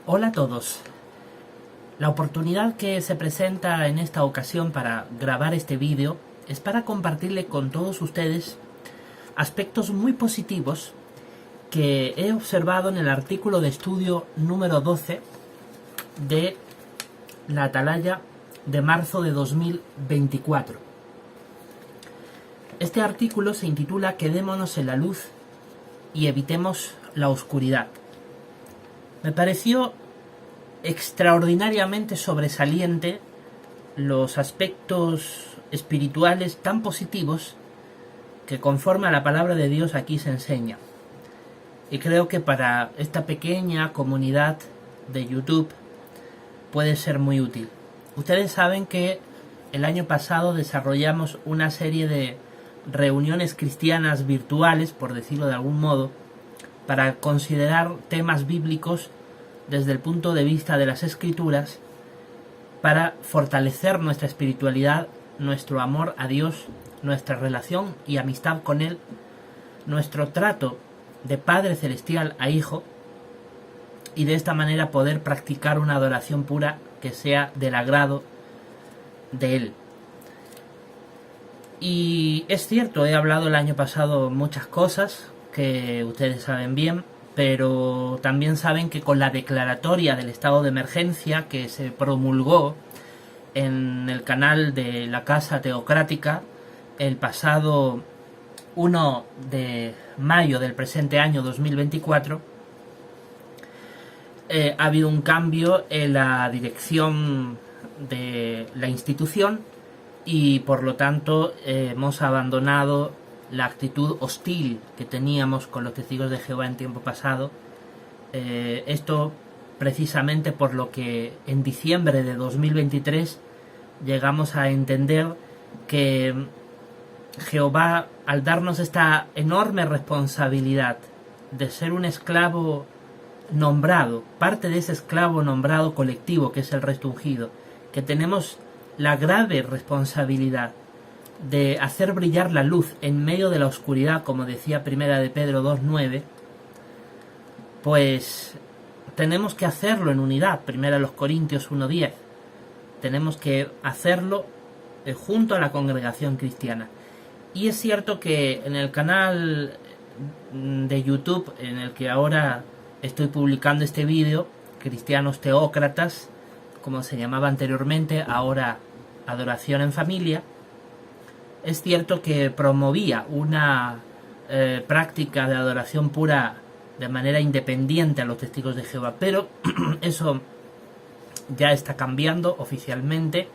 Hola a todos. La oportunidad que se presenta en esta ocasión para grabar este vídeo es para compartirle con todos ustedes aspectos muy positivos que he observado en el artículo de estudio número 12 de la Atalaya de marzo de 2024. Este artículo se intitula Quedémonos en la luz y evitemos la oscuridad. Me pareció extraordinariamente sobresaliente los aspectos espirituales tan positivos que conforme a la palabra de Dios aquí se enseña. Y creo que para esta pequeña comunidad de YouTube puede ser muy útil. Ustedes saben que el año pasado desarrollamos una serie de reuniones cristianas virtuales, por decirlo de algún modo, para considerar temas bíblicos desde el punto de vista de las Escrituras, para fortalecer nuestra espiritualidad, nuestro amor a Dios, nuestra relación y amistad con Él, nuestro trato de Padre Celestial a Hijo, y de esta manera poder practicar una adoración pura que sea del agrado de Él. Y es cierto, he hablado el año pasado muchas cosas que ustedes saben bien, pero también saben que con la declaratoria del estado de emergencia que se promulgó en el canal de la Casa Teocrática el pasado 1 de mayo del presente año 2024, ha habido un cambio en la dirección de la institución y por lo tanto hemos abandonado la actitud hostil que teníamos con los testigos de Jehová en tiempo pasado. Esto precisamente por lo que en diciembre de 2023 llegamos a entender que Jehová, al darnos esta enorme responsabilidad de ser un esclavo nombrado, parte de ese esclavo nombrado colectivo que es el resto ungido, que tenemos la grave responsabilidad de hacer brillar la luz en medio de la oscuridad, como decía Primera de Pedro 2:9, pues tenemos que hacerlo en unidad. Primera de los Corintios 1:10. Tenemos que hacerlo junto a la congregación cristiana. Y es cierto que en el canal de YouTube en el que ahora estoy publicando este vídeo, Cristianos Teócratas, como se llamaba anteriormente, ahora Adoración en Familia, es cierto que promovía una práctica de adoración pura de manera independiente a los testigos de Jehová, pero eso ya está cambiando oficialmente.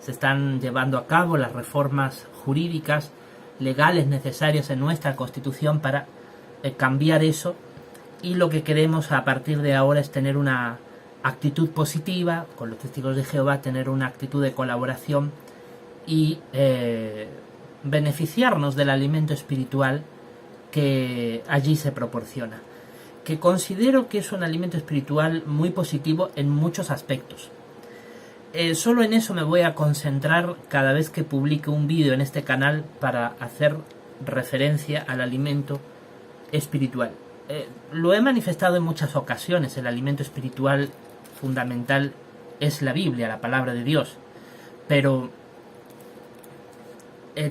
Se están llevando a cabo las reformas jurídicas, legales necesarias en nuestra Constitución para cambiar eso, y lo que queremos a partir de ahora es tener una actitud positiva con los testigos de Jehová, tener una actitud de colaboración y beneficiarnos del alimento espiritual que allí se proporciona, que considero que es un alimento espiritual muy positivo en muchos aspectos. Solo en eso me voy a concentrar cada vez que publique un vídeo en este canal para hacer referencia al alimento espiritual. Lo he manifestado en muchas ocasiones. El alimento espiritual fundamental es la Biblia, la palabra de Dios, pero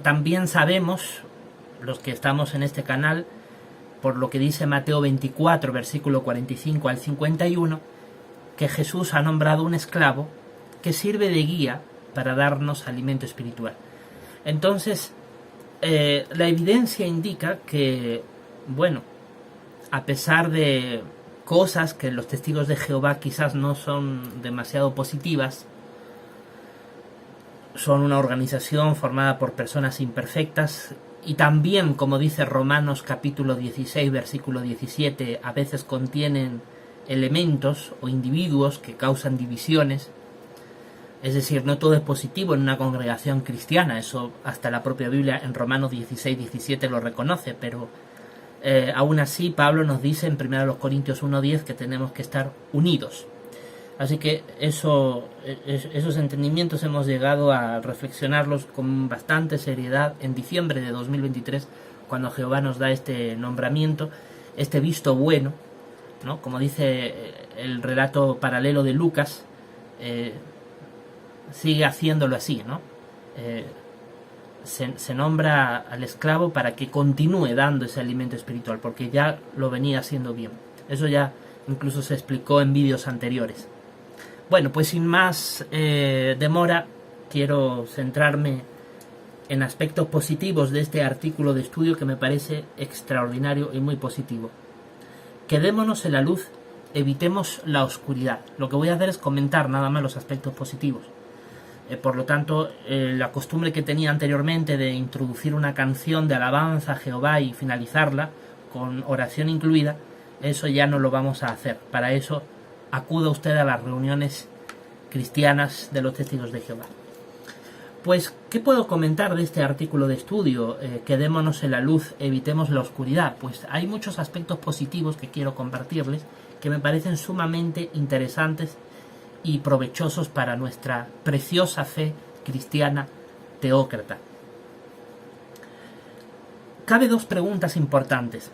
también sabemos, los que estamos en este canal, por lo que dice Mateo 24, versículo 45 al 51, que Jesús ha nombrado un esclavo que sirve de guía para darnos alimento espiritual. Entonces, la evidencia indica que, bueno, a pesar de cosas que los testigos de Jehová quizás no son demasiado positivas, son una organización formada por personas imperfectas y también, como dice Romanos capítulo 16, versículo 17, a veces contienen elementos o individuos que causan divisiones. Es decir, no todo es positivo en una congregación cristiana. Eso hasta la propia Biblia en Romanos 16, 17 lo reconoce, pero aún así Pablo nos dice en 1 Corintios 1:10 que tenemos que estar unidos. Así que esos entendimientos hemos llegado a reflexionarlos con bastante seriedad en diciembre de 2023, cuando Jehová nos da este nombramiento, este visto bueno ¿no? Como dice el relato paralelo de Lucas, sigue haciéndolo así, ¿no? Se nombra al esclavo para que continúe dando ese alimento espiritual, porque ya lo venía haciendo bien. Eso ya incluso se explicó en vídeos anteriores. Bueno, pues sin más demora, quiero centrarme en aspectos positivos de este artículo de estudio que me parece extraordinario y muy positivo. Quedémonos en la luz, evitemos la oscuridad. Lo que voy a hacer es comentar nada más los aspectos positivos. Por lo tanto, la costumbre que tenía anteriormente de introducir una canción de alabanza a Jehová y finalizarla con oración incluida, eso ya no lo vamos a hacer. Para eso, acuda usted a las reuniones cristianas de los testigos de Jehová. Pues, ¿qué puedo comentar de este artículo de estudio? Quedémonos en la luz, evitemos la oscuridad. Pues hay muchos aspectos positivos que quiero compartirles que me parecen sumamente interesantes y provechosos para nuestra preciosa fe cristiana teócrata. Cabe dos preguntas importantes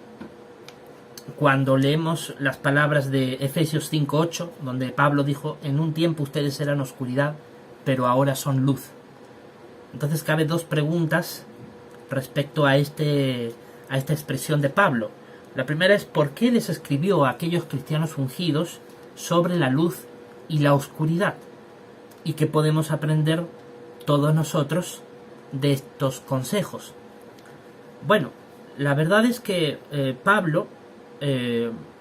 cuando leemos las palabras de Efesios 5:8, donde Pablo dijo: en un tiempo ustedes eran oscuridad, pero ahora son luz. Entonces cabe dos preguntas respecto a esta expresión de Pablo. La primera es: ¿por qué les escribió a aquellos cristianos ungidos sobre la luz y la oscuridad? ¿Y qué podemos aprender todos nosotros de estos consejos? Bueno, la verdad es que Pablo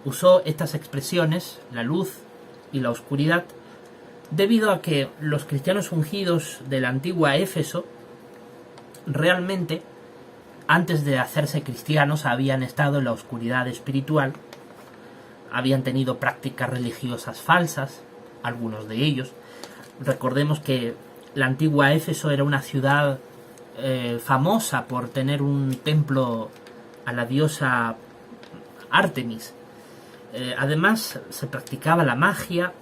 usó estas expresiones, la luz y la oscuridad, debido a que los cristianos ungidos de la antigua Éfeso realmente, antes de hacerse cristianos, habían estado en la oscuridad espiritual, habían tenido prácticas religiosas falsas, algunos de ellos. Recordemos que la antigua Éfeso era una ciudad famosa por tener un templo a la diosa Artemis. Además, se practicaba la magia.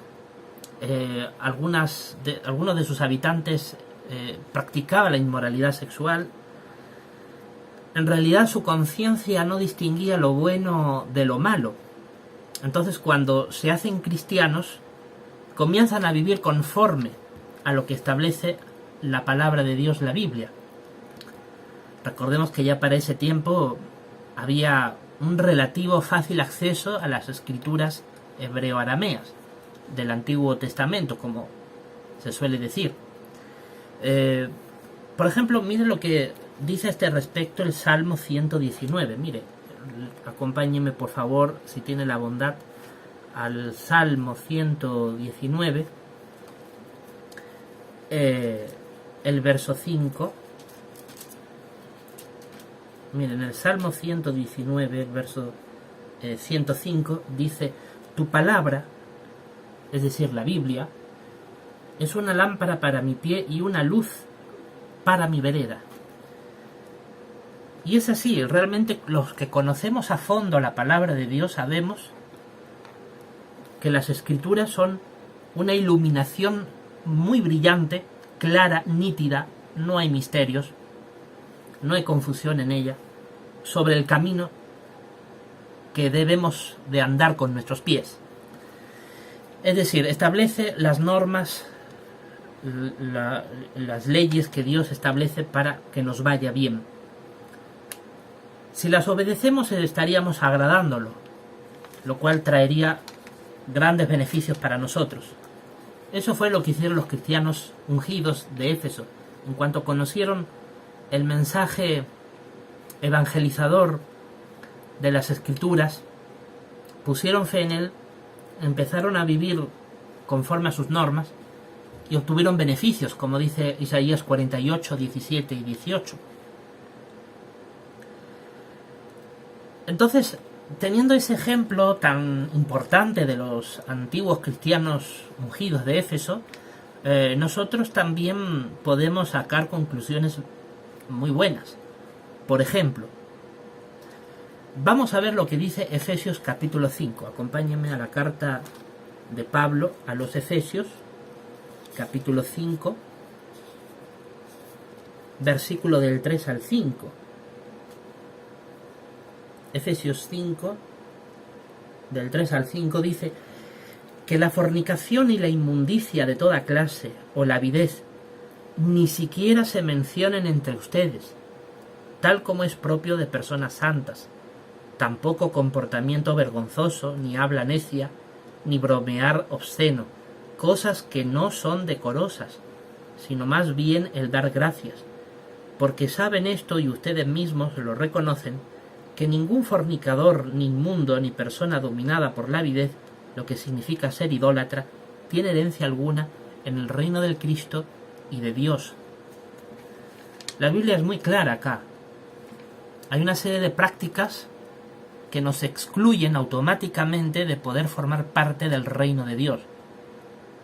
Algunos de sus habitantes practicaban la inmoralidad sexual. En realidad, su conciencia no distinguía lo bueno de lo malo. Entonces, cuando se hacen cristianos, comienzan a vivir conforme a lo que establece la palabra de Dios, la Biblia. Recordemos que ya para ese tiempo había un relativo fácil acceso a las escrituras hebreo-arameas del Antiguo Testamento, como se suele decir. Por ejemplo, mire lo que dice a este respecto el Salmo 119. Mire, acompáñeme por favor, si tiene la bondad, al Salmo 119, el verso 5. Miren, el Salmo 119, verso 105, dice: tu palabra, es decir, la Biblia, es una lámpara para mi pie y una luz para mi vereda. Y es así, realmente los que conocemos a fondo la palabra de Dios sabemos que las escrituras son una iluminación muy brillante, clara, nítida, no hay misterios, no hay confusión en ella, sobre el camino que debemos de andar con nuestros pies. Es decir, establece las normas, las leyes que Dios establece para que nos vaya bien. Si las obedecemos, estaríamos agradándolo, lo cual traería grandes beneficios para nosotros. Eso fue lo que hicieron los cristianos ungidos de Éfeso. En cuanto conocieron el mensaje evangelizador de las Escrituras, pusieron fe en él, empezaron a vivir conforme a sus normas y obtuvieron beneficios, como dice Isaías 48, 17 y 18. Entonces, teniendo ese ejemplo tan importante de los antiguos cristianos ungidos de Éfeso, nosotros también podemos sacar conclusiones muy buenas. Por ejemplo, vamos a ver lo que dice Efesios capítulo 5. Acompáñenme a la carta de Pablo a los Efesios, capítulo 5, versículo del 3 al 5. Efesios 5, del 3 al 5, dice que la fornicación y la inmundicia de toda clase, o la avidez, ni siquiera se mencionen entre ustedes, tal como es propio de personas santas. Tampoco comportamiento vergonzoso, ni habla necia, ni bromear obsceno, cosas que no son decorosas, sino más bien el dar gracias, porque saben esto y ustedes mismos lo reconocen, que ningún fornicador, ni inmundo, ni persona dominada por la avidez, lo que significa ser idólatra, tiene herencia alguna en el reino del Cristo y de Dios. La Biblia es muy clara acá. Hay una serie de prácticas que nos excluyen automáticamente de poder formar parte del reino de Dios,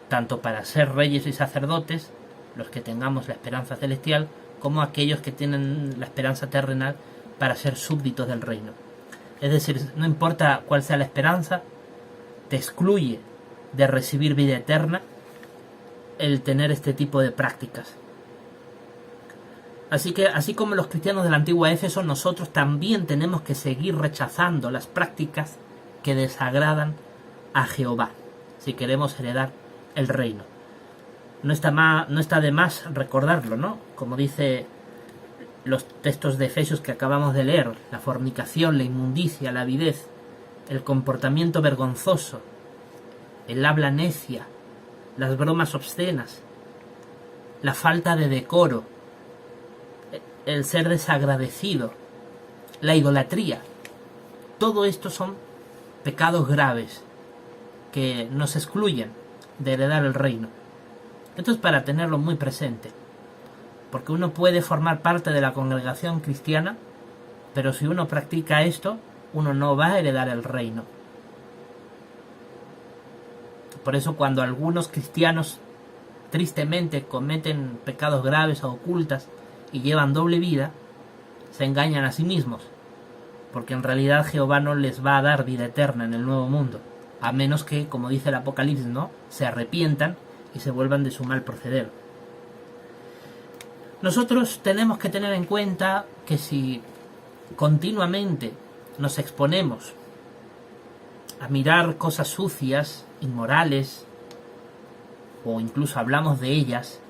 tanto para ser reyes y sacerdotes, los que tengamos la esperanza celestial, como aquellos que tienen la esperanza terrenal para ser súbditos del reino. Es decir, no importa cuál sea la esperanza, te excluye de recibir vida eterna el tener este tipo de prácticas. Así que, así como los cristianos de la antigua Éfeso, nosotros también tenemos que seguir rechazando las prácticas que desagradan a Jehová, si queremos heredar el reino. No está de más recordarlo, ¿no? Como dice los textos de Efesios que acabamos de leer: la fornicación, la inmundicia, la avidez, el comportamiento vergonzoso, el habla necia, las bromas obscenas, la falta de decoro, el ser desagradecido, la idolatría. Todo esto son pecados graves que nos excluyen de heredar el reino. Esto es para tenerlo muy presente, porque uno puede formar parte de la congregación cristiana, pero si uno practica esto, uno no va a heredar el reino. Por eso cuando algunos cristianos tristemente cometen pecados graves o ocultas y llevan doble vida, se engañan a sí mismos, porque en realidad Jehová no les va a dar vida eterna en el nuevo mundo, a menos que, como dice el Apocalipsis, ¿no?, se arrepientan y se vuelvan de su mal proceder. Nosotros tenemos que tener en cuenta que si continuamente nos exponemos a mirar cosas sucias, inmorales, o incluso hablamos de ellas,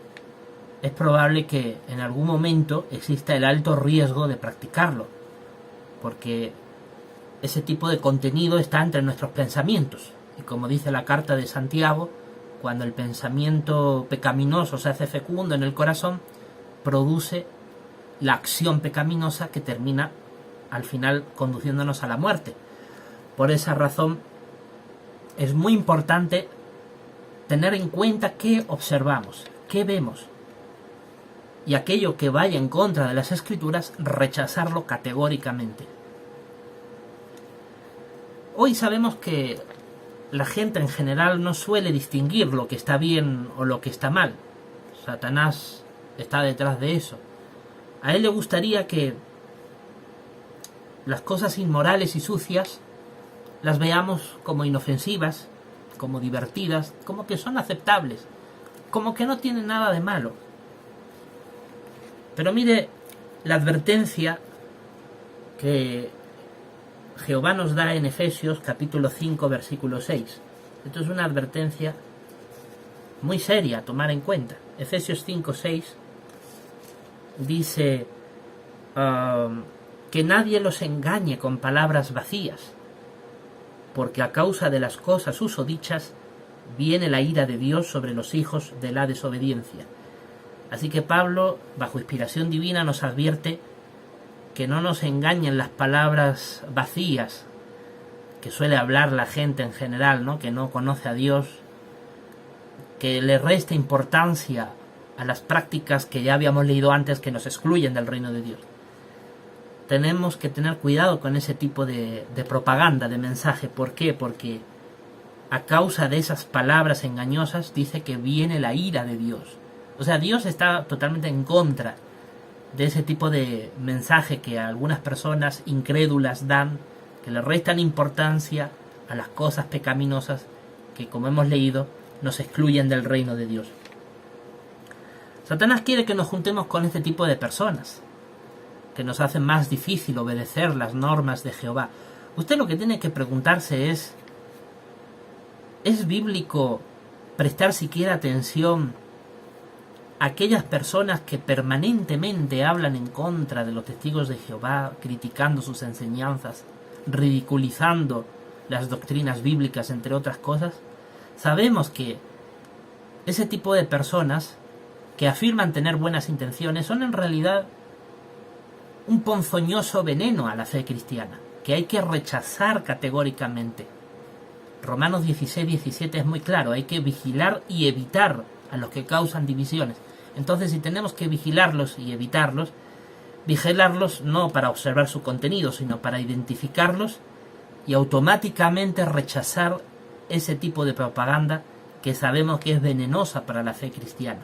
es probable que en algún momento exista el alto riesgo de practicarlo, porque ese tipo de contenido está entre nuestros pensamientos, y como dice la carta de Santiago, cuando el pensamiento pecaminoso se hace fecundo en el corazón, produce la acción pecaminosa que termina al final conduciéndonos a la muerte. Por esa razón es muy importante tener en cuenta qué observamos, qué vemos, y aquello que vaya en contra de las Escrituras, rechazarlo categóricamente. Hoy sabemos que la gente en general no suele distinguir lo que está bien o lo que está mal. Satanás está detrás de eso. A él le gustaría que las cosas inmorales y sucias las veamos como inofensivas, como divertidas, como que son aceptables, como que no tienen nada de malo. Pero mire la advertencia que Jehová nos da en Efesios capítulo 5 versículo 6. Esto es una advertencia muy seria a tomar en cuenta. Efesios 5, 6 dice que nadie los engañe con palabras vacías, porque a causa de las cosas susodichas viene la ira de Dios sobre los hijos de la desobediencia. Así que Pablo, bajo inspiración divina, nos advierte que no nos engañen las palabras vacías que suele hablar la gente en general, ¿no?, que no conoce a Dios, que le resta importancia a las prácticas que ya habíamos leído antes, que nos excluyen del reino de Dios. Tenemos que tener cuidado con ese tipo de propaganda, de mensaje. ¿Por qué? Porque a causa de esas palabras engañosas dice que viene la ira de Dios. O sea, Dios está totalmente en contra de ese tipo de mensaje que algunas personas incrédulas dan, que le restan importancia a las cosas pecaminosas que, como hemos leído, nos excluyen del reino de Dios. Satanás quiere que nos juntemos con este tipo de personas, que nos hacen más difícil obedecer las normas de Jehová. Usted lo que tiene que preguntarse es ¿Es bíblico prestar siquiera atención a aquellas personas que permanentemente hablan en contra de los testigos de Jehová, criticando sus enseñanzas, ridiculizando las doctrinas bíblicas, entre otras cosas? Sabemos que ese tipo de personas que afirman tener buenas intenciones son en realidad un ponzoñoso veneno a la fe cristiana, que hay que rechazar categóricamente. Romanos 16-17 es muy claro, hay que vigilar y evitar a los que causan divisiones. Entonces, si tenemos que vigilarlos y evitarlos, vigilarlos no para observar su contenido, sino para identificarlos y automáticamente rechazar ese tipo de propaganda que sabemos que es venenosa para la fe cristiana.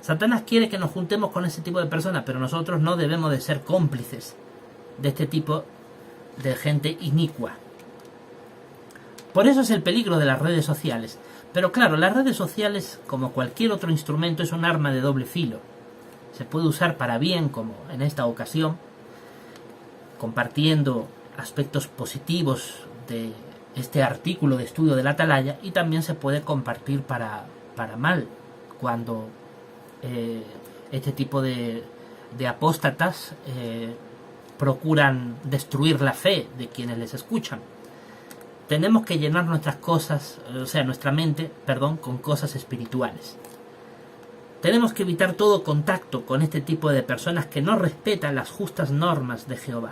Satanás quiere que nos juntemos con ese tipo de personas, pero nosotros no debemos de ser cómplices de este tipo de gente inicua. Por eso es el peligro de las redes sociales. Pero claro, las redes sociales, como cualquier otro instrumento, es un arma de doble filo. Se puede usar para bien, como en esta ocasión, compartiendo aspectos positivos de este artículo de estudio de la Atalaya, y también se puede compartir para mal, cuando este tipo de apóstatas procuran destruir la fe de quienes les escuchan. Tenemos que llenar nuestra mente, con cosas espirituales. Tenemos que evitar todo contacto con este tipo de personas que no respetan las justas normas de Jehová.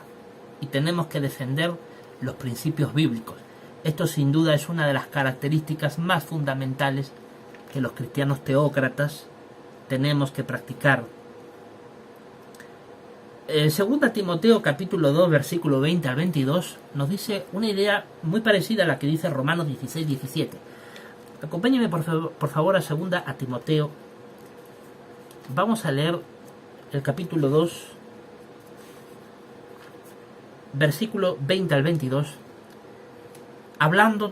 Y tenemos que defender los principios bíblicos. Esto sin duda es una de las características más fundamentales que los cristianos teócratas tenemos que practicar. 2 Timoteo capítulo 2 versículo 20 al 22 nos dice una idea muy parecida a la que dice Romanos 16-17. Acompáñenme por favor a 2 Timoteo. Vamos a leer el capítulo 2 versículo 20 al 22, hablando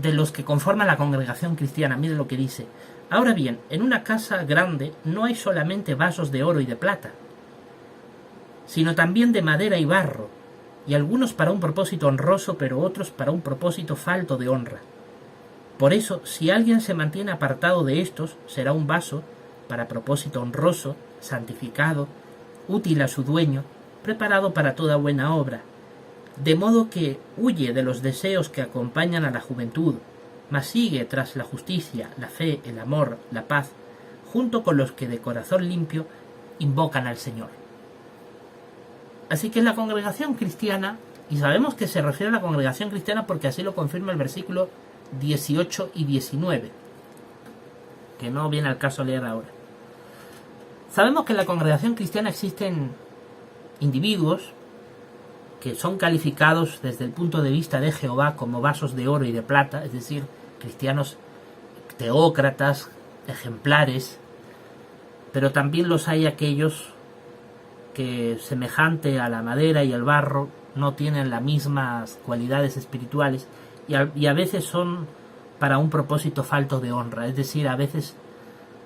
de los que conforman la congregación cristiana. Miren lo que dice: ahora bien, en una casa grande no hay solamente vasos de oro y de plata, sino también de madera y barro, y algunos para un propósito honroso, pero otros para un propósito falto de honra. Por eso, si alguien se mantiene apartado de estos, será un vaso para propósito honroso, santificado, útil a su dueño, preparado para toda buena obra. De modo que huye de los deseos que acompañan a la juventud, mas sigue tras la justicia, la fe, el amor, la paz, junto con los que de corazón limpio invocan al Señor. Así que la congregación cristiana, y sabemos que se refiere a la congregación cristiana porque así lo confirma el versículo 18 y 19, que no viene al caso leer ahora. Sabemos que en la congregación cristiana existen individuos que son calificados desde el punto de vista de Jehová como vasos de oro y de plata, es decir, cristianos teócratas, ejemplares, pero también los hay aquellos que, semejante a la madera y el barro, no tienen las mismas cualidades espirituales y a veces son para un propósito falto de honra, es decir, a veces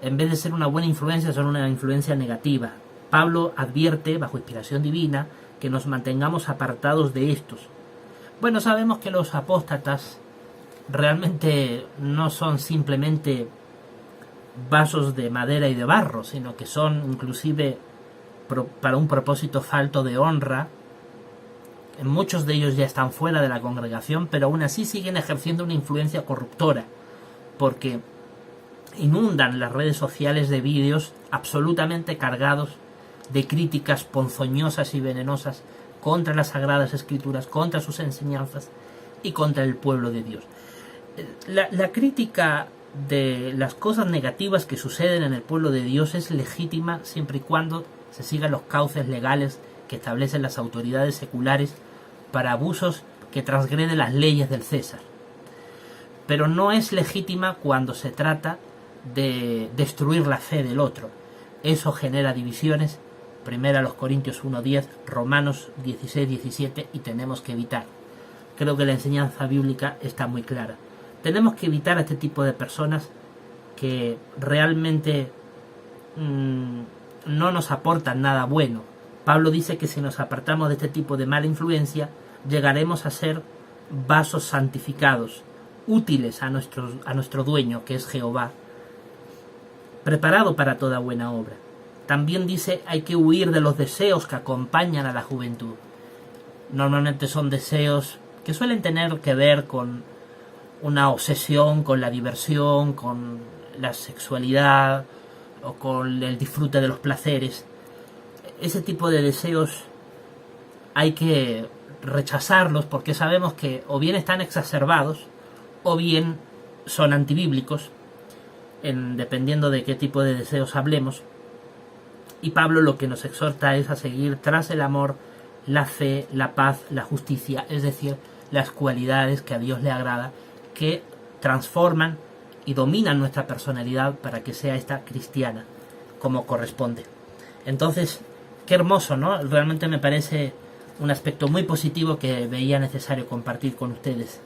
en vez de ser una buena influencia son una influencia negativa. Pablo advierte, bajo inspiración divina, que nos mantengamos apartados de estos. Bueno, sabemos que los apóstatas realmente no son simplemente vasos de madera y de barro, sino que son inclusive para un propósito falto de honra. Muchos de ellos ya están fuera de la congregación, pero aún así siguen ejerciendo una influencia corruptora, porque inundan las redes sociales de vídeos absolutamente cargados de críticas ponzoñosas y venenosas contra las Sagradas Escrituras, contra sus enseñanzas y contra el pueblo de Dios. La crítica de las cosas negativas que suceden en el pueblo de Dios es legítima siempre y cuando se sigan los cauces legales que establecen las autoridades seculares para abusos que transgreden las leyes del César. Pero no es legítima cuando se trata de destruir la fe del otro. Eso genera divisiones. 1 Corintios 1:10, Romanos 16:17, y tenemos que evitar. Creo que la enseñanza bíblica está muy clara. Tenemos que evitar a este tipo de personas que realmente no nos aportan nada bueno. Pablo dice que si nos apartamos de este tipo de mala influencia, llegaremos a ser vasos santificados, útiles a nuestro dueño, que es Jehová, preparado para toda buena obra. También dice, hay que huir de los deseos que acompañan a la juventud. Normalmente son deseos que suelen tener que ver con una obsesión con la diversión, con la sexualidad o con el disfrute de los placeres. Ese tipo de deseos hay que rechazarlos porque sabemos que o bien están exacerbados o bien son antibíblicos, dependiendo de qué tipo de deseos hablemos. Y Pablo lo que nos exhorta es a seguir tras el amor, la fe, la paz, la justicia, es decir, las cualidades que a Dios le agrada, que transforman y dominan nuestra personalidad para que sea esta cristiana, como corresponde. Entonces, qué hermoso, ¿no? Realmente me parece un aspecto muy positivo que veía necesario compartir con ustedes.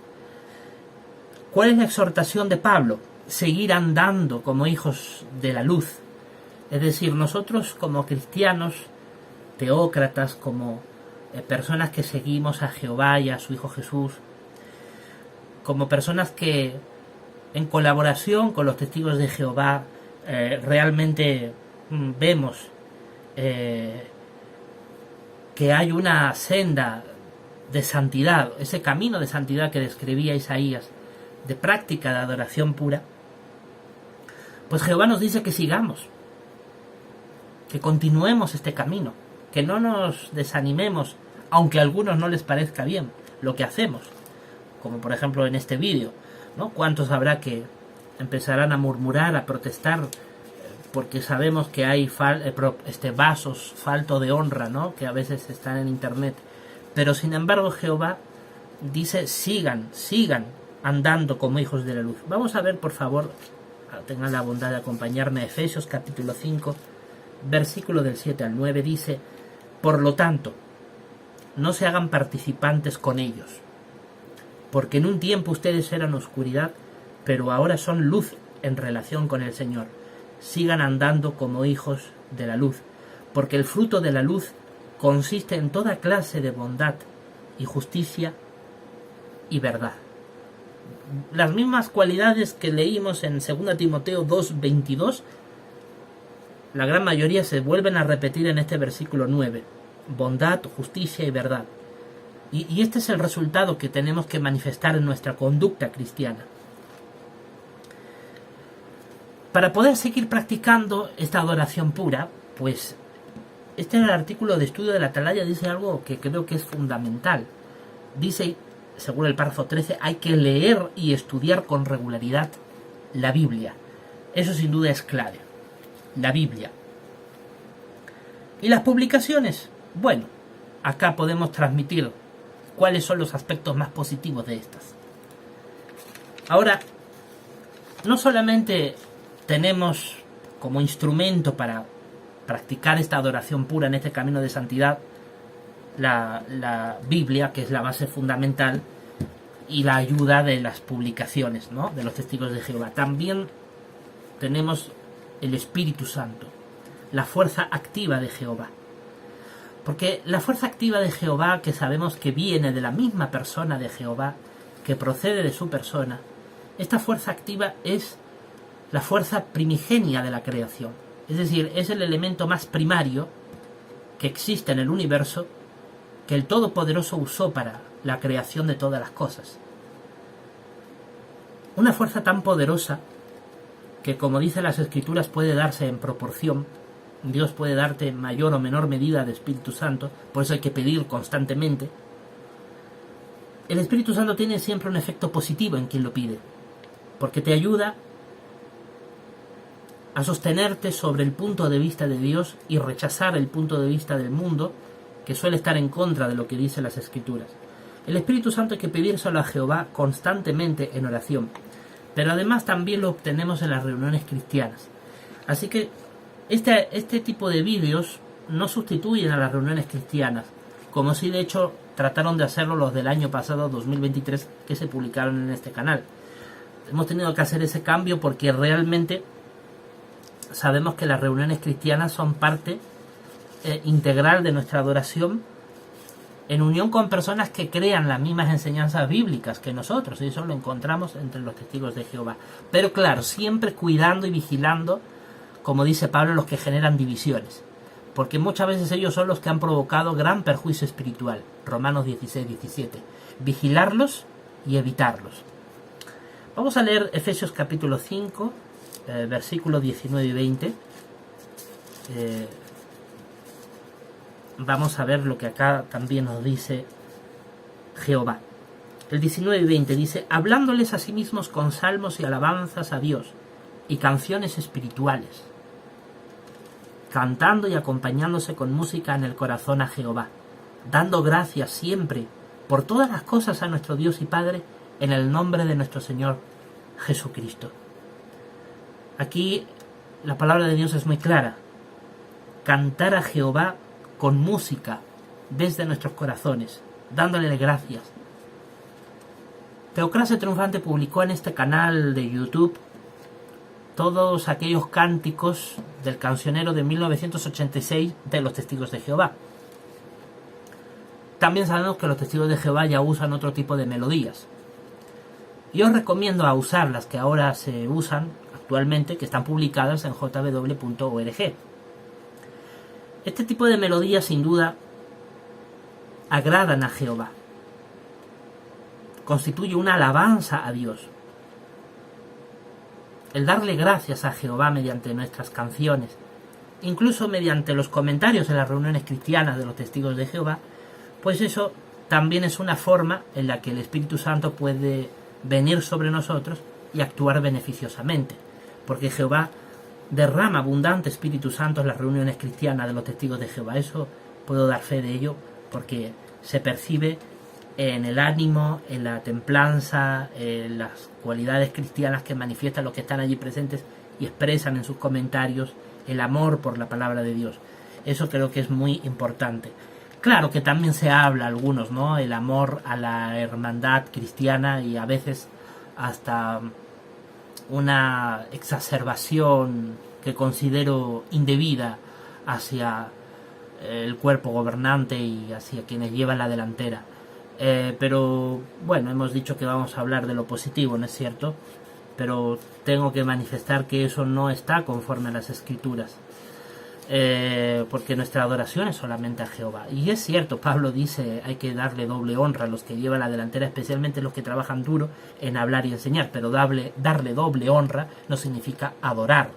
¿Cuál es la exhortación de Pablo? Seguir andando como hijos de la luz. Es decir, nosotros como cristianos, teócratas, como personas que seguimos a Jehová y a su Hijo Jesús, como personas que en colaboración con los testigos de Jehová realmente vemos que hay una senda de santidad, ese camino de santidad que describía Isaías, de práctica de adoración pura, pues Jehová nos dice que sigamos, que continuemos este camino, que no nos desanimemos, aunque a algunos no les parezca bien lo que hacemos, como por ejemplo en este vídeo, ¿no? ¿Cuántos habrá que empezarán a murmurar, a protestar, porque sabemos que hay vasos falto de honra, ¿no? Que a veces están en internet, pero sin embargo Jehová dice sigan andando como hijos de la luz. Vamos a ver, por favor, tengan la bondad de acompañarme a Efesios capítulo 5, versículo del 7 al 9, dice: por lo tanto, no se hagan participantes con ellos, porque en un tiempo ustedes eran oscuridad, pero ahora son luz en relación con el Señor. Sigan andando como hijos de la luz, porque el fruto de la luz consiste en toda clase de bondad y justicia y verdad. Las mismas cualidades que leímos en 2 Timoteo 2:22, la gran mayoría se vuelven a repetir en este versículo 9. Bondad, justicia y verdad. Y este es el resultado que tenemos que manifestar en nuestra conducta cristiana. Para poder seguir practicando esta adoración pura, pues este artículo de estudio de la Atalaya dice algo que creo que es fundamental. Dice, según el párrafo 13, hay que leer y estudiar con regularidad la Biblia. Eso sin duda es clave. La Biblia. ¿Y las publicaciones? Bueno, acá podemos transmitir cuáles son los aspectos más positivos de estas. Ahora, no solamente tenemos como instrumento para practicar esta adoración pura en este camino de santidad la Biblia, que es la base fundamental, y la ayuda de las publicaciones, ¿no?, de los testigos de Jehová. También tenemos el Espíritu Santo, la fuerza activa de Jehová. Porque la fuerza activa de Jehová, que sabemos que viene de la misma persona de Jehová, que procede de su persona, esta fuerza activa es la fuerza primigenia de la creación. Es decir, es el elemento más primario que existe en el universo, que el Todopoderoso usó para la creación de todas las cosas. Una fuerza tan poderosa que, como dicen las Escrituras, puede darse en proporción. Dios puede darte mayor o menor medida de Espíritu Santo, por eso hay que pedir constantemente. El Espíritu Santo tiene siempre un efecto positivo en quien lo pide, porque te ayuda a sostenerte sobre el punto de vista de Dios y rechazar el punto de vista del mundo, que suele estar en contra de lo que dicen las Escrituras. El Espíritu Santo hay que pedírselo a Jehová constantemente en oración, pero además también lo obtenemos en las reuniones cristianas. Así que este tipo de vídeos no sustituyen a las reuniones cristianas, como si de hecho trataron de hacerlo los del año pasado, 2023, que se publicaron en este canal. Hemos tenido que hacer ese cambio porque realmente sabemos que las reuniones cristianas son parte integral de nuestra adoración en unión con personas que crean las mismas enseñanzas bíblicas que nosotros, y eso lo encontramos entre los testigos de Jehová. Pero claro, siempre cuidando y vigilando, como dice Pablo, los que generan divisiones, porque muchas veces ellos son los que han provocado gran perjuicio espiritual. Romanos 16-17. Vigilarlos y evitarlos. Vamos a leer Efesios capítulo 5, versículos 19 y 20. Vamos a ver lo que acá también nos dice Jehová. El 19 y 20 dice: hablándoles a sí mismos con salmos y alabanzas a Dios y canciones espirituales, cantando y acompañándose con música en el corazón a Jehová, dando gracias siempre por todas las cosas a nuestro Dios y Padre, en el nombre de nuestro Señor Jesucristo. Aquí la palabra de Dios es muy clara. Cantar a Jehová con música desde nuestros corazones, dándole gracias. Teocracia Triunfante publicó en este canal de YouTube todos aquellos cánticos del cancionero de 1986 de los Testigos de Jehová. También sabemos que los Testigos de Jehová ya usan otro tipo de melodías. Yo os recomiendo a usar las que ahora se usan actualmente, que están publicadas en jw.org. Este tipo de melodías sin duda agradan a Jehová. Constituye una alabanza a Dios. El darle gracias a Jehová mediante nuestras canciones, incluso mediante los comentarios en las reuniones cristianas de los Testigos de Jehová, pues eso también es una forma en la que el Espíritu Santo puede venir sobre nosotros y actuar beneficiosamente, porque Jehová derrama abundante Espíritu Santo en las reuniones cristianas de los Testigos de Jehová. Eso puedo dar fe de ello, porque se percibe en el ánimo, en la templanza, en las cualidades cristianas que manifiestan los que están allí presentes y expresan en sus comentarios el amor por la palabra de Dios. Eso creo que es muy importante. Claro que también se habla algunos, ¿no? El amor a la hermandad cristiana y a veces hasta una exacerbación que considero indebida hacia el cuerpo gobernante y hacia quienes llevan la delantera. Pero bueno, hemos dicho que vamos a hablar de lo positivo, ¿no es cierto? Pero tengo que manifestar que eso no está conforme a las Escrituras, porque nuestra adoración es solamente a Jehová. Y es cierto, Pablo dice, hay que darle doble honra a los que llevan la delantera, especialmente los que trabajan duro en hablar y enseñar, pero darle doble honra no significa adorar,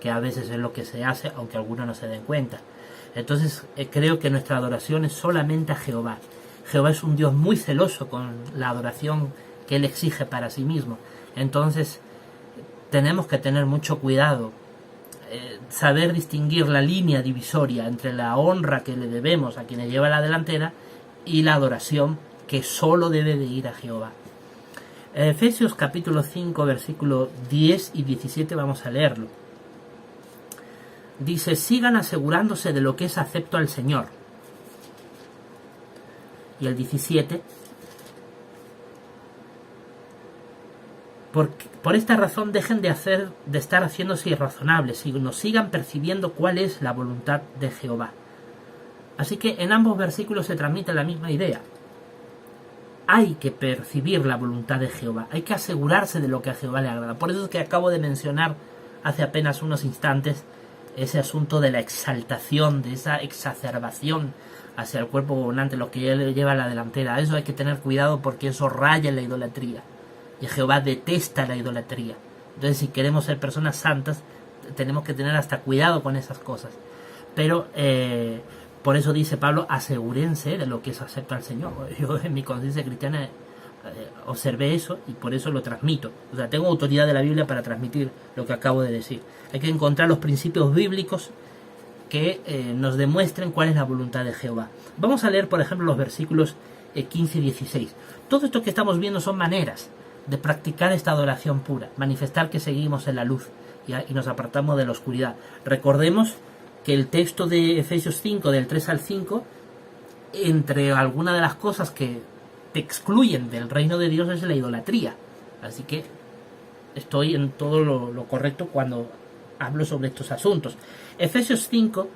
que a veces es lo que se hace, aunque algunos no se den cuenta. Entonces creo que nuestra adoración es solamente a Jehová. Jehová es un Dios muy celoso con la adoración que Él exige para sí mismo. Entonces tenemos que tener mucho cuidado, saber distinguir la línea divisoria entre la honra que le debemos a quienes lleva la delantera y la adoración que solo debe de ir a Jehová. Efesios capítulo 5, versículos 10 y 17 vamos a leerlo. Dice: sigan asegurándose de lo que es acepto al Señor. Y el 17: por esta razón dejen de estar haciéndose irrazonables y nos sigan percibiendo cuál es la voluntad de Jehová. Así que en ambos versículos se transmite la misma idea. Hay que percibir la voluntad de Jehová, hay que asegurarse de lo que a Jehová le agrada. Por eso es que acabo de mencionar hace apenas unos instantes ese asunto de la exaltación, de esa exacerbación hacia el cuerpo gobernante, lo que él lleva a la delantera. Eso hay que tener cuidado, porque eso raya en la idolatría. Y Jehová detesta la idolatría. Entonces, si queremos ser personas santas, tenemos que tener hasta cuidado con esas cosas. Pero por eso dice Pablo: asegúrense de lo que es acepto al Señor. Yo en mi conciencia cristiana observé eso y por eso lo transmito. O sea, tengo autoridad de la Biblia para transmitir lo que acabo de decir. Hay que encontrar los principios bíblicos que nos demuestren cuál es la voluntad de Jehová. Vamos a leer, por ejemplo, los versículos 15 y 16. Todo esto que estamos viendo son maneras de practicar esta adoración pura, manifestar que seguimos en la luz y nos apartamos de la oscuridad. Recordemos que el texto de Efesios 5, del 3 al 5, entre algunas de las cosas que te excluyen del reino de Dios es la idolatría. Así que estoy en todo lo correcto cuando hablo sobre estos asuntos. Efesios 5,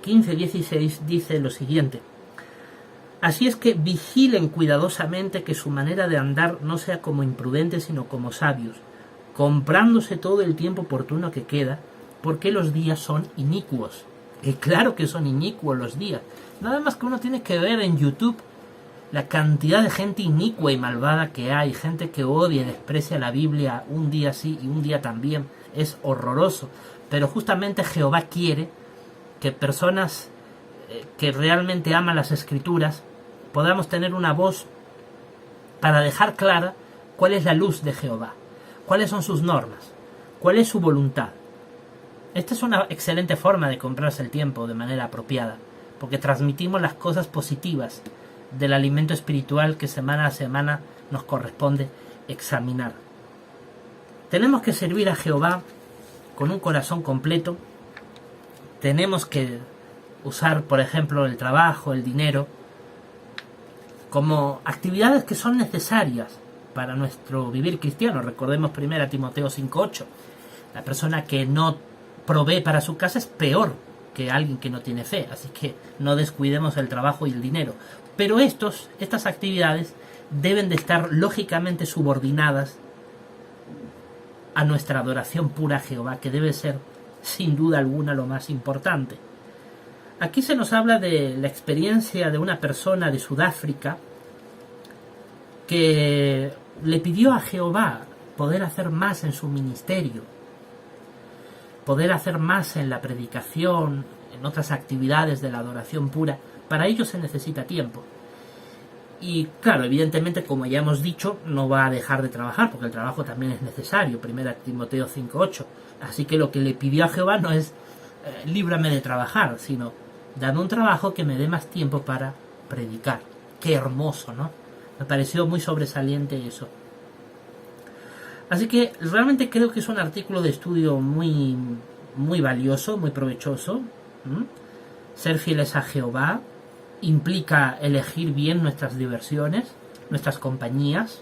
15 y 16 dice lo siguiente: Así es que vigilen cuidadosamente que su manera de andar no sea como imprudentes, sino como sabios, comprándose todo el tiempo oportuno que queda, porque los días son inicuos. Y claro que son inicuos los días. Nada más que uno tiene que ver en YouTube la cantidad de gente inicua y malvada que hay, gente que odia y desprecia la Biblia un día sí y un día también. Es horroroso. Pero justamente Jehová quiere que personas que realmente aman las Escrituras podamos tener una voz para dejar clara cuál es la luz de Jehová, cuáles son sus normas, cuál es su voluntad. Esta es una excelente forma de comprarse el tiempo de manera apropiada, porque transmitimos las cosas positivas del alimento espiritual que semana a semana nos corresponde examinar. Tenemos que servir a Jehová con un corazón completo. Tenemos que usar, por ejemplo, el trabajo, el dinero, como actividades que son necesarias para nuestro vivir cristiano. Recordemos 1 Timoteo 5:8. La persona que no provee para su casa es peor que alguien que no tiene fe, así que no descuidemos el trabajo y el dinero. Pero estas actividades deben de estar lógicamente subordinadas a nuestra adoración pura a Jehová, que debe ser sin duda alguna lo más importante. Aquí se nos habla de la experiencia de una persona de Sudáfrica que le pidió a Jehová poder hacer más en su ministerio, poder hacer más en la predicación, en otras actividades de la adoración pura. Para ello se necesita tiempo. Y claro, evidentemente, como ya hemos dicho, no va a dejar de trabajar, porque el trabajo también es necesario, 1 Timoteo 5:8. Así que lo que le pidió a Jehová no es líbrame de trabajar, sino dame un trabajo que me dé más tiempo para predicar. Qué hermoso, ¿no? Me pareció muy sobresaliente eso. Así que realmente creo que es un artículo de estudio muy, muy valioso, muy provechoso. Ser fieles a Jehová implica elegir bien nuestras diversiones, nuestras compañías,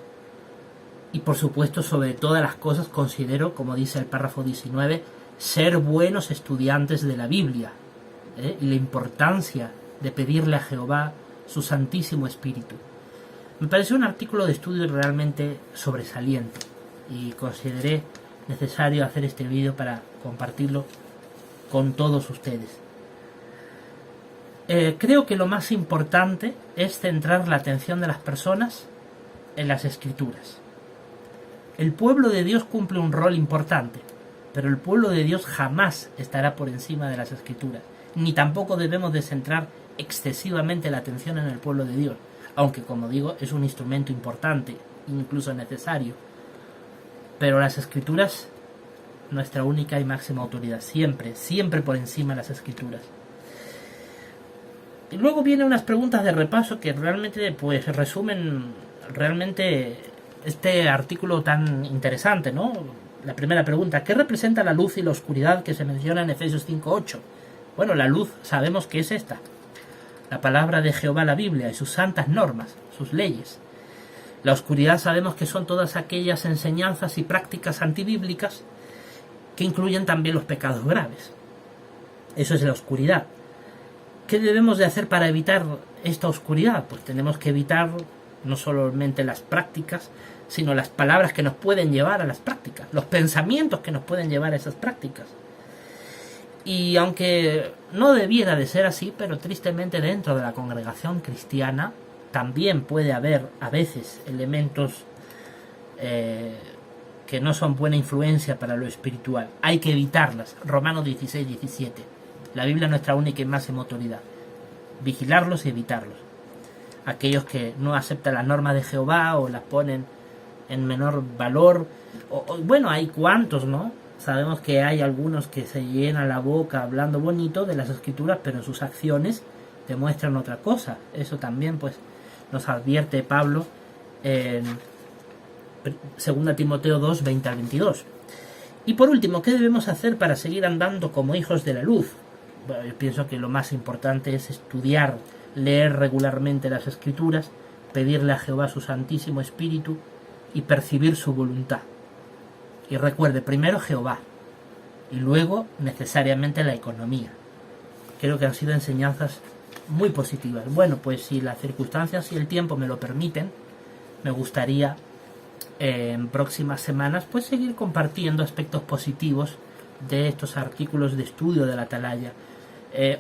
y por supuesto, sobre todas las cosas, considero, como dice el párrafo 19, ser buenos estudiantes de la Biblia, y la importancia de pedirle a Jehová su Santísimo Espíritu. Me pareció un artículo de estudio realmente sobresaliente y consideré necesario hacer este vídeo para compartirlo con todos ustedes. Creo que lo más importante es centrar la atención de las personas en las Escrituras. El pueblo de Dios cumple un rol importante, pero el pueblo de Dios jamás estará por encima de las Escrituras, ni tampoco debemos de centrar excesivamente la atención en el pueblo de Dios, aunque, como digo, es un instrumento importante, incluso necesario. Pero las Escrituras, nuestra única y máxima autoridad, siempre, siempre por encima de las Escrituras. Y luego vienen unas preguntas de repaso que realmente pues resumen realmente este artículo tan interesante, ¿no? La primera pregunta: ¿qué representa la luz y la oscuridad que se menciona en Efesios 5:8? Bueno, la luz sabemos que es esta: la palabra de Jehová, la Biblia, y sus santas normas, sus leyes. La oscuridad sabemos que son todas aquellas enseñanzas y prácticas antibíblicas que incluyen también los pecados graves. Eso es la oscuridad. ¿Qué debemos de hacer para evitar esta oscuridad? Pues tenemos que evitar no solamente las prácticas, sino las palabras que nos pueden llevar a las prácticas, los pensamientos que nos pueden llevar a esas prácticas. Y aunque no debiera de ser así, pero tristemente dentro de la congregación cristiana también puede haber a veces elementos que no son buena influencia para lo espiritual. Hay que evitarlas. Romanos 16:17. La Biblia es nuestra única y máxima autoridad. Vigilarlos y evitarlos. Aquellos que no aceptan las normas de Jehová o las ponen en menor valor. Bueno, hay cuantos, ¿no? Sabemos que hay algunos que se llenan la boca hablando bonito de las Escrituras, pero en sus acciones demuestran otra cosa. Eso también pues nos advierte Pablo en 2 Timoteo 2, 20 al 22. Y por último, ¿qué debemos hacer para seguir andando como hijos de la luz? Bueno, yo pienso que lo más importante es estudiar, leer regularmente las Escrituras, pedirle a Jehová su Santísimo Espíritu y percibir su voluntad. Y recuerde, primero Jehová y luego necesariamente la economía. Creo que han sido enseñanzas muy positivas. Bueno, pues si las circunstancias y el tiempo me lo permiten, me gustaría en próximas semanas pues seguir compartiendo aspectos positivos de estos artículos de estudio de la Atalaya.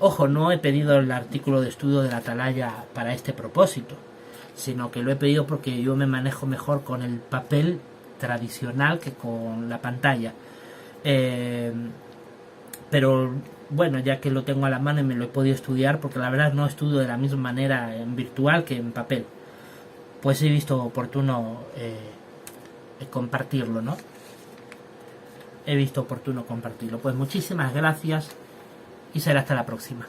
Ojo, no he pedido el artículo de estudio de la Atalaya para este propósito, sino que lo he pedido porque yo me manejo mejor con el papel tradicional que con la pantalla. Pero bueno, ya que lo tengo a la mano y me lo he podido estudiar, porque la verdad no estudio de la misma manera en virtual que en papel, pues he visto oportuno compartirlo, ¿no? He visto oportuno compartirlo. Pues muchísimas gracias y será hasta la próxima.